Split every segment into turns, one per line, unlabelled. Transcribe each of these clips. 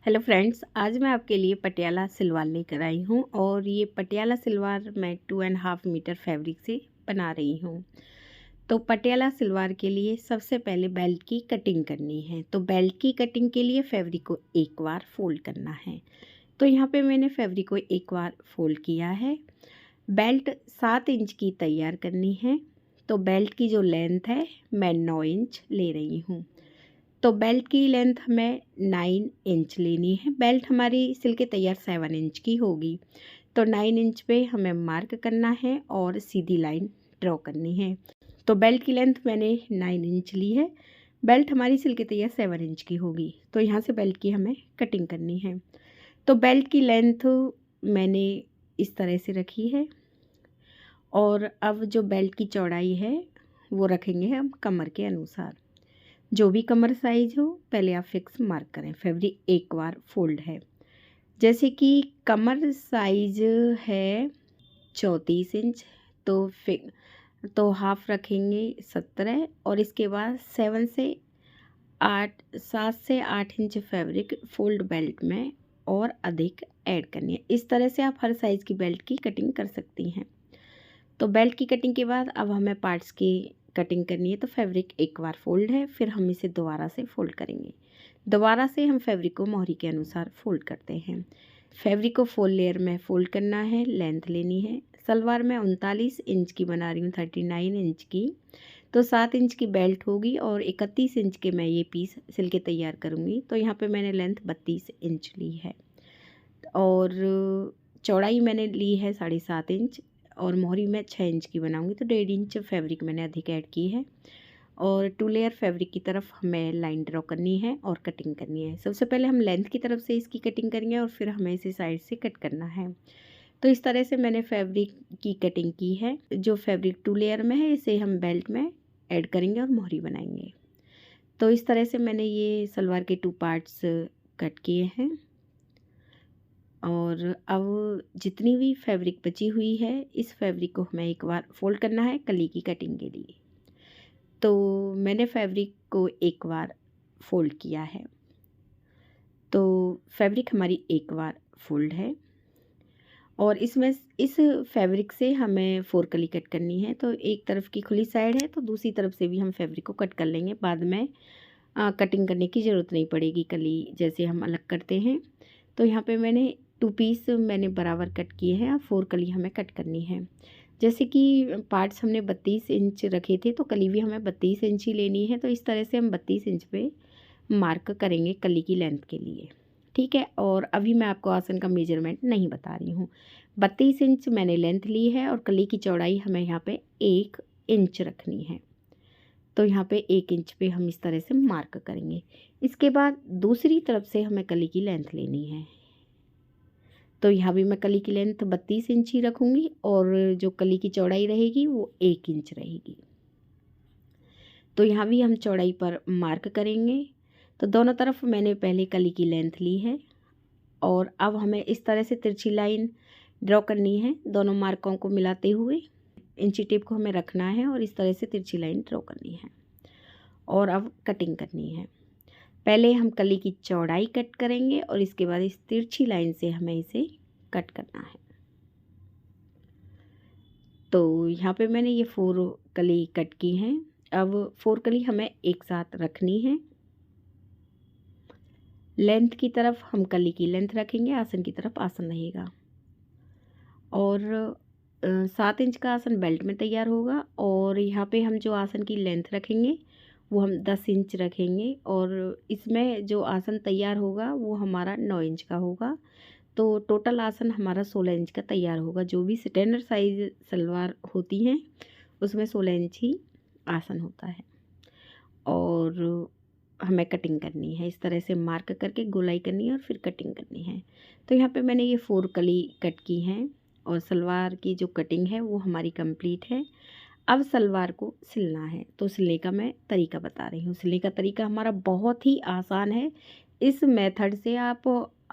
Hello friends, आज मैं आपके लिए पटियाला सलवार लेकर आई हूँ और ये पटियाला सलवार मैं 2.5 मीटर फैब्रिक से बना रही हूँ। तो पटियाला सलवार के लिए सबसे पहले बेल्ट की कटिंग करनी है। तो बेल्ट की कटिंग के लिए फैब्रिक को एक बार फोल्ड करना है। तो यहाँ पे मैंने फैब्रिक को एक बार फोल्ड किया है। बेल्ट 7 इंच की तैयार करनी है। तो बेल्ट की जो लेंथ है मैं 9 इंच ले रही हूँ। तो बेल्ट की लेंथ हमें 9 इंच लेनी है। बेल्ट हमारी सिल के तैयार 7 इंच की होगी। तो 9 इंच पे हमें मार्क करना है और सीधी लाइन ड्रॉ करनी है। तो बेल्ट की लेंथ मैंने 9 इंच ली है। बेल्ट हमारी सिल के तैयार 7 इंच की होगी। तो यहाँ से बेल्ट की हमें कटिंग करनी है। तो बेल्ट की लेंथ मैंने इस तरह से रखी है और अब जो बेल्ट की चौड़ाई है वो रखेंगे हम कमर के अनुसार। जो भी कमर साइज हो पहले आप फिक्स मार्क करें। फैब्रिक एक बार फोल्ड है। जैसे कि कमर साइज है 34 इंच, तो हाफ रखेंगे 17 और इसके बाद 7 से 8 इंच फैब्रिक फोल्ड बेल्ट में और अधिक ऐड करनी है। इस तरह से आप हर साइज़ की बेल्ट की कटिंग कर सकती हैं। तो बेल्ट की कटिंग के बाद अब हमें पार्ट्स की कटिंग करनी है। तो फैब्रिक एक बार फोल्ड है, फिर हम इसे दोबारा से फोल्ड करेंगे। दोबारा से हम फैब्रिक को मोहरी के अनुसार फोल्ड करते हैं। फैब्रिक को 4 लेयर में फोल्ड करना है। लेंथ लेनी है। सलवार में 39 इंच की बना रही हूँ, 39 इंच की। तो 7 इंच की बेल्ट होगी और 31 इंच के मैं ये पीस सिल के तैयार करूँगी। तो यहाँ पे मैंने लेंथ 32 इंच ली है और चौड़ाई मैंने ली है 7.5 इंच और मोहरी मैं 6 इंच की बनाऊंगी। तो 1.5 इंच फैब्रिक मैंने अधिक ऐड की है और 2 लेयर फैब्रिक की तरफ हमें लाइन ड्रॉ करनी है और कटिंग करनी है। सबसे पहले हम लेंथ की तरफ से इसकी कटिंग करेंगे और फिर हमें इसे साइड से कट करना है। तो इस तरह से मैंने फैब्रिक की कटिंग की है। जो फैब्रिक 2 लेयर में है इसे हम बेल्ट में ऐड करेंगे और मोहरी बनाएंगे। तो इस तरह से मैंने ये सलवार के 2 पार्ट्स कट किए हैं और अब जितनी भी फैब्रिक बची हुई है इस फैब्रिक को हमें एक बार फोल्ड करना है कली की कटिंग के लिए। तो मैंने फैब्रिक को एक बार फोल्ड किया है। तो फैब्रिक हमारी एक बार फोल्ड है और इसमें इस फैब्रिक से हमें 4 कली कट करनी है। तो एक तरफ की खुली साइड है तो दूसरी तरफ से भी हम फैब्रिक को कट कर लेंगे। बाद में कटिंग करने की ज़रूरत नहीं पड़ेगी कली जैसे हम अलग करते हैं। तो यहाँ पे मैंने 2 पीस मैंने बराबर कट किए हैं। अब 4 कली हमें कट करनी है। जैसे कि पार्ट्स हमने 32 इंच रखे थे तो कली भी हमें 32 इंच ही लेनी है। तो इस तरह से हम 32 इंच पे मार्क करेंगे कली की लेंथ के लिए। ठीक है, और अभी मैं आपको आसन का मेजरमेंट नहीं बता रही हूँ। 32 इंच मैंने लेंथ ली है और कली की चौड़ाई हमें यहाँ पे 1 इंच रखनी है। तो यहाँ पे 1 इंच पे हम इस तरह से मार्क करेंगे। इसके बाद दूसरी तरफ से हमें कली की लेंथ लेनी है। तो यहाँ भी मैं कली की लेंथ 32 इंच ही रखूँगी और जो कली की चौड़ाई रहेगी वो 1 इंच रहेगी। तो यहाँ भी हम चौड़ाई पर मार्क करेंगे। तो दोनों तरफ मैंने पहले कली की लेंथ ली है और अब हमें इस तरह से तिरछी लाइन ड्रॉ करनी है। दोनों मार्कों को मिलाते हुए इंची टेप को हमें रखना है और इस तरह से तिरछी लाइन ड्रॉ करनी है और अब कटिंग करनी है। पहले हम कली की चौड़ाई कट करेंगे और इसके बाद इस तिरछी लाइन से हमें इसे कट करना है। तो यहाँ पे मैंने ये 4 कली कट की हैं। अब 4 कली हमें एक साथ रखनी है। लेंथ की तरफ हम कली की लेंथ रखेंगे, आसन की तरफ आसन रहेगा और 7 इंच का आसन बेल्ट में तैयार होगा और यहाँ पे हम जो आसन की लेंथ रखेंगे वो हम 10 इंच रखेंगे और इसमें जो आसन तैयार होगा वो हमारा 9 इंच का होगा। तो टोटल आसन हमारा 16 इंच का तैयार होगा। जो भी स्टैंडर्ड साइज सलवार होती हैं उसमें 16 इंच ही आसन होता है और हमें कटिंग करनी है। इस तरह से मार्क करके गोलाई करनी है और फिर कटिंग करनी है। तो यहाँ पे मैंने ये 4 कली कट की हैं और सलवार की जो कटिंग है वो हमारी कंप्लीट है। अब सलवार को सिलना है। तो सिलने का मैं तरीका बता रही हूँ। सिलने का तरीका हमारा बहुत ही आसान है। इस मेथड से आप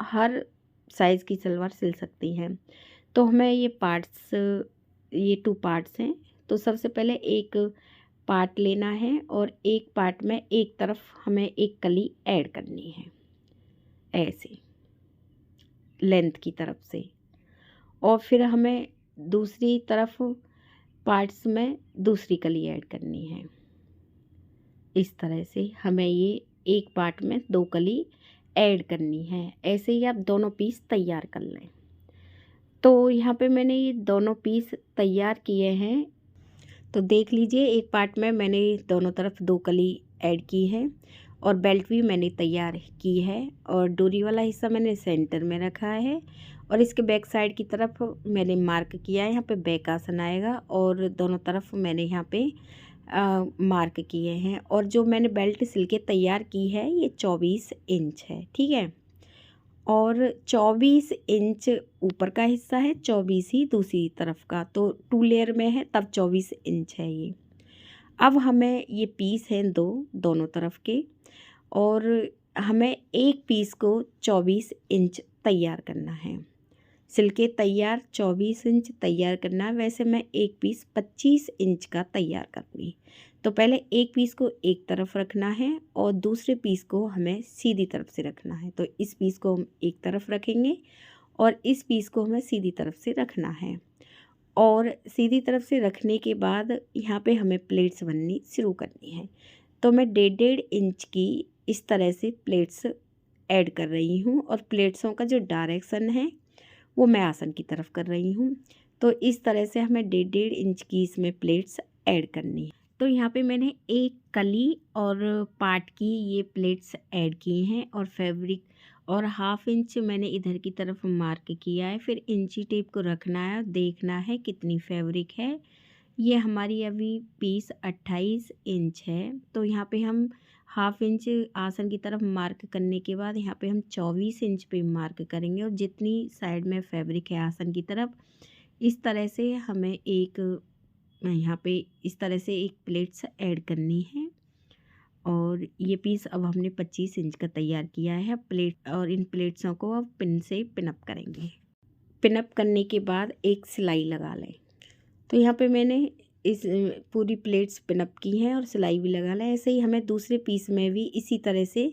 हर साइज़ की सलवार सिल सकती हैं। तो हमें ये 2 पार्ट्स हैं। तो सबसे पहले एक पार्ट लेना है और एक पार्ट में एक तरफ हमें एक कली ऐड करनी है ऐसे। लेंथ की तरफ से, और फिर हमें दूसरी तरफ पार्ट्स में दूसरी कली ऐड करनी है। इस तरह से हमें ये एक पार्ट में 2 कली ऐड करनी है। ऐसे ही आप दोनों पीस तैयार कर लें। तो यहाँ पे मैंने ये दोनों पीस तैयार किए हैं। तो देख लीजिए, एक पार्ट में मैंने दोनों तरफ 2 कली ऐड की है और बेल्ट भी मैंने तैयार की है, और डोरी वाला हिस्सा मैंने सेंटर में रखा है, और इसके बैक साइड की तरफ मैंने मार्क किया है। यहाँ पे बैक आसन आएगा और दोनों तरफ मैंने यहाँ पे मार्क किए हैं। और जो मैंने बेल्ट सिल के तैयार की है ये 24 इंच है, ठीक है। और 24 इंच ऊपर का हिस्सा है, 24 ही दूसरी तरफ का, तो 2 लेयर में है तब 24 इंच है ये। अब हमें ये पीस हैं दोनों तरफ के, और हमें एक पीस को 24 इंच तैयार करना है। सिल के तैयार 24 इंच तैयार करना है। वैसे मैं एक पीस 25 इंच का तैयार करूँगी। तो पहले एक पीस को एक तरफ रखना है और दूसरे पीस को हमें सीधी तरफ से रखना है। तो इस पीस को हम एक तरफ रखेंगे और इस पीस को हमें सीधी तरफ से रखना है। और सीधी तरफ से रखने के बाद यहाँ पे हमें प्लेट्स बननी शुरू करनी है। तो मैं 1.5 इंच की इस तरह से प्लेट्स ऐड कर रही हूँ, और प्लेट्सों का जो डायरेक्शन है वो मैं आसन की तरफ कर रही हूँ। तो इस तरह से हमें 1.5 इंच की इसमें प्लेट्स ऐड करनी है। तो यहाँ पे मैंने एक कली और पार्ट की ये प्लेट्स ऐड की हैं, और फैब्रिक और 1/2 इंच मैंने इधर की तरफ मार्क किया है। फिर इंची टेप को रखना है और देखना है कितनी फैब्रिक है। ये हमारी अभी पीस 28 इंच है। तो यहाँ पे हम 1/2 इंच आसन की तरफ मार्क करने के बाद यहाँ पे हम 24 इंच पे मार्क करेंगे, और जितनी साइड में फैब्रिक है आसन की तरफ, इस तरह से हमें एक यहाँ पे इस तरह से एक प्लेट्स ऐड करनी है। और ये पीस अब हमने 25 इंच का तैयार किया है प्लेट, और इन प्लेट्सों को अब पिन से पिनअप करेंगे। पिनअप करने के बाद एक सिलाई लगा लें। तो यहाँ पे मैंने इस पूरी प्लेट्स पिनअप की हैं और सिलाई भी लगा लें। ऐसे ही हमें दूसरे पीस में भी इसी तरह से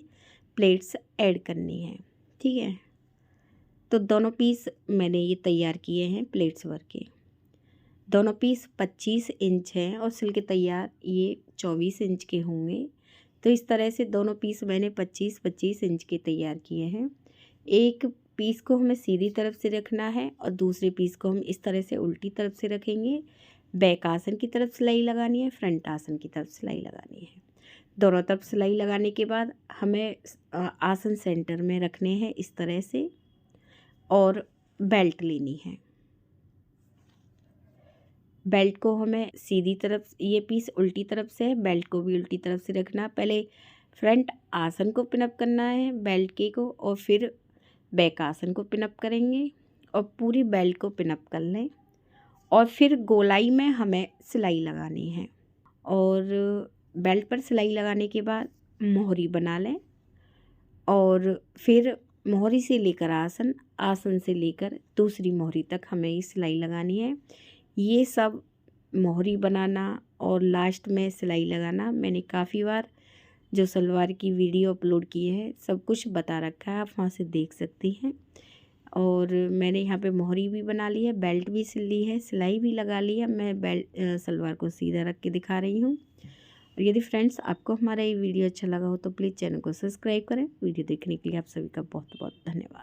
प्लेट्स ऐड करनी है, ठीक है। तो दोनों पीस मैंने ये तैयार किए हैं प्लेट्स वर्क के। दोनों पीस 25 इंच हैं और सिल के तैयार ये 24 इंच के होंगे। तो इस तरह से दोनों पीस मैंने 25-25 इंच के तैयार किए हैं। एक पीस को हमें सीधी तरफ से रखना है और दूसरे पीस को हम इस तरह से उल्टी तरफ से रखेंगे। बैक आसन की तरफ सिलाई लगानी है, फ्रंट आसन की तरफ सिलाई लगानी है। दोनों तरफ सिलाई लगाने के बाद हमें आसन सेंटर में रखने हैं इस तरह से, और बेल्ट लेनी है। बेल्ट को हमें सीधी तरफ, ये पीस उल्टी तरफ से है, बेल्ट को भी उल्टी तरफ से रखना। पहले फ्रंट आसन को पिनअप करना है बेल्ट के को, और फिर बैक आसन को पिनअप करेंगे और पूरी बेल्ट को पिनअप कर लें। और फिर गोलाई में हमें सिलाई लगानी है, और बेल्ट पर सिलाई लगाने के बाद मोहरी बना लें, और फिर मोहरी से लेकर आसन, आसन से लेकर दूसरी मोहरी तक हमें ये सिलाई लगानी है। ये सब मोहरी बनाना और लास्ट में सिलाई लगाना मैंने काफ़ी बार जो सलवार की वीडियो अपलोड की है सब कुछ बता रखा है, आप वहाँ से देख सकती हैं। और मैंने यहाँ पे मोहरी भी बना ली है, बेल्ट भी सिल ली है, सिलाई भी लगा ली है। मैं बेल्ट सलवार को सीधा रख के दिखा रही हूँ। और यदि फ्रेंड्स आपको हमारा ये वीडियो अच्छा लगा हो तो प्लीज़ चैनल को सब्सक्राइब करें। वीडियो देखने के लिए आप सभी का बहुत बहुत धन्यवाद।